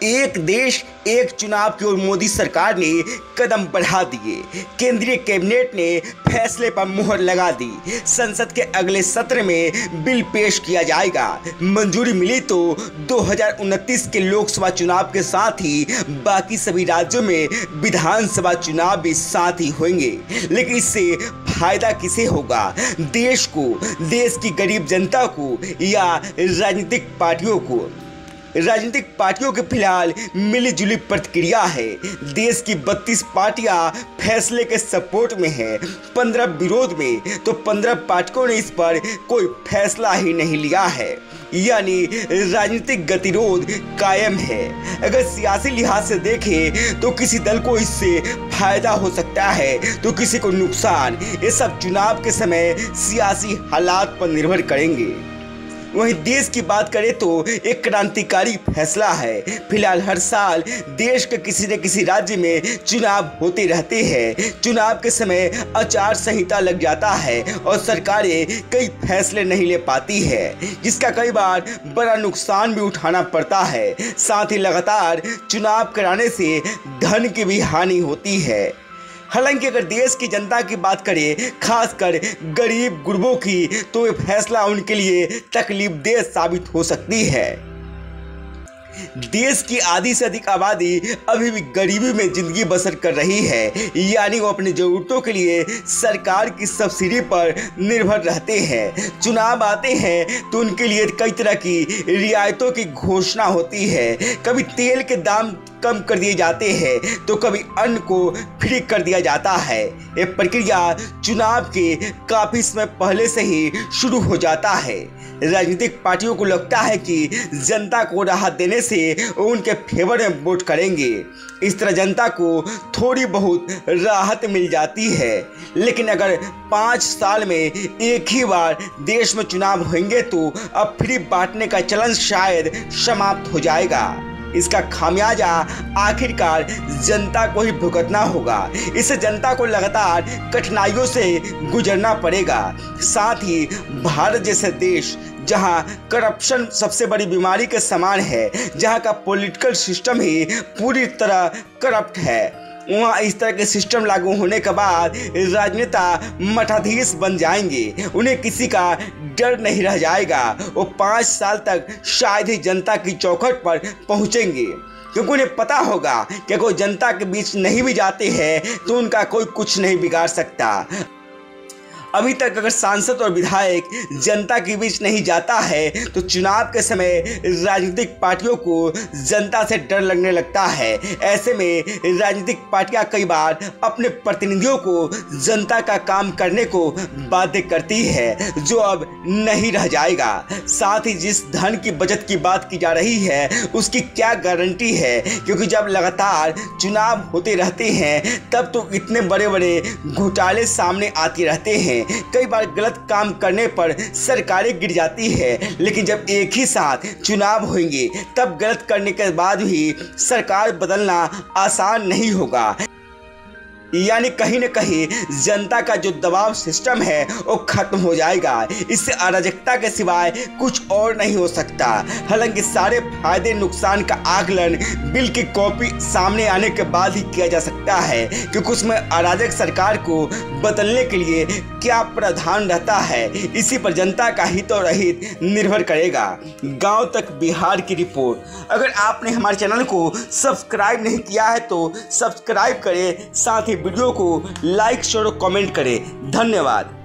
एक देश एक चुनाव की ओर मोदी सरकार ने कदम बढ़ा दिए। केंद्रीय कैबिनेट ने फैसले पर मुहर लगा दी। संसद के अगले सत्र में बिल पेश किया जाएगा। मंजूरी मिली तो 2029 के लोकसभा चुनाव के साथ ही बाकी सभी राज्यों में विधानसभा चुनाव भी साथ ही होंगे। लेकिन इससे फायदा किसे होगा? देश को, देश की गरीब जनता को या राजनीतिक पार्टियों को? राजनीतिक पार्टियों के फिलहाल मिलीजुली प्रतिक्रिया है। देश की 32 पार्टियां फैसले के सपोर्ट में हैं, 15 विरोध में, तो 15 पार्टियों ने इस पर कोई फैसला ही नहीं लिया है। यानी राजनीतिक गतिरोध कायम है। अगर सियासी लिहाज से देखें तो किसी दल को इससे फायदा हो सकता है तो किसी को नुकसान। ये सब चुनाव के समय सियासी हालात पर निर्भर करेंगे। वहीं देश की बात करें तो एक क्रांतिकारी फैसला है। फिलहाल हर साल देश के किसी न किसी राज्य में चुनाव होते रहते हैं। चुनाव के समय आचार संहिता लग जाता है और सरकारें कई फैसले नहीं ले पाती है, जिसका कई बार बड़ा नुकसान भी उठाना पड़ता है। साथ ही लगातार चुनाव कराने से धन की भी हानि होती है। हालांकि अगर देश की जनता की बात करें, खासकर गरीब गुरबों की, तो ये फैसला उनके लिए तकलीफदेह साबित हो सकती है। देश की आधी से अधिक आबादी अभी भी गरीबी में जिंदगी बसर कर रही है। यानी वो अपनी जरूरतों के लिए सरकार की सब्सिडी पर निर्भर रहते हैं। चुनाव आते हैं तो उनके लिए कई तरह की रियायतों की घोषणा होती है। कभी तेल के दाम कम कर दिए जाते हैं तो कभी अन्न को फ्री कर दिया जाता है। ये प्रक्रिया चुनाव के काफी समय पहले से ही शुरू हो जाता है। राजनीतिक पार्टियों को लगता है कि जनता को राहत देने से उनके फेवर में वोट करेंगे। इस तरह जनता को थोड़ी बहुत राहत मिल जाती है। लेकिन अगर 5 साल में एक ही बार देश में चुनाव होंगे तो अब फ्री बांटने का चलन शायद समाप्त हो जाएगा। इसका खामियाजा आखिरकार जनता को ही भुगतना होगा। इससे जनता को लगातार कठिनाइयों से गुजरना पड़ेगा। साथ ही भारत जैसे देश जहां करप्शन सबसे बड़ी बीमारी के समान है, जहां का पॉलिटिकल सिस्टम ही पूरी तरह करप्ट है, वहाँ इस तरह के सिस्टम लागू होने के बाद राजनेता मठाधीश बन जाएंगे। उन्हें किसी का डर नहीं रह जाएगा। वो 5 साल तक शायद ही जनता की चौखट पर पहुँचेंगे, क्योंकि उन्हें पता होगा कि कोई जनता के बीच नहीं भी जाते हैं तो उनका कोई कुछ नहीं बिगाड़ सकता। अभी तक अगर सांसद और विधायक जनता के बीच नहीं जाता है तो चुनाव के समय राजनीतिक पार्टियों को जनता से डर लगने लगता है। ऐसे में राजनीतिक पार्टियां कई बार अपने प्रतिनिधियों को जनता का काम करने को बाध्य करती है, जो अब नहीं रह जाएगा। साथ ही जिस धन की बचत की बात की जा रही है उसकी क्या गारंटी है, क्योंकि जब लगातार चुनाव होते रहते हैं तब तो इतने बड़े बड़े घोटाले सामने आते रहते हैं। कई बार गलत काम करने पर सरकारें गिर जाती है, लेकिन जब एक ही साथ चुनाव होंगे तब गलत करने के बाद भी सरकार बदलना आसान नहीं होगा। यानी कहीं न कहीं जनता का जो दबाव सिस्टम है वो खत्म हो जाएगा। इससे अराजकता के सिवाय कुछ और नहीं हो सकता। हालांकि सारे फायदे नुकसान का आकलन बिल की कॉपी सामने आने के बाद ही किया जा सकता है, क्योंकि उसमें अराजक सरकार को बदलने के लिए क्या प्रावधान रहता है, इसी पर जनता का हित और अहित निर्भर करेगा। गांव तक बिहार की रिपोर्ट। अगर आपने हमारे चैनल को सब्सक्राइब नहीं किया है तो सब्सक्राइब करें, साथ ही वीडियो को लाइक शेयर और कमेंट करें। धन्यवाद।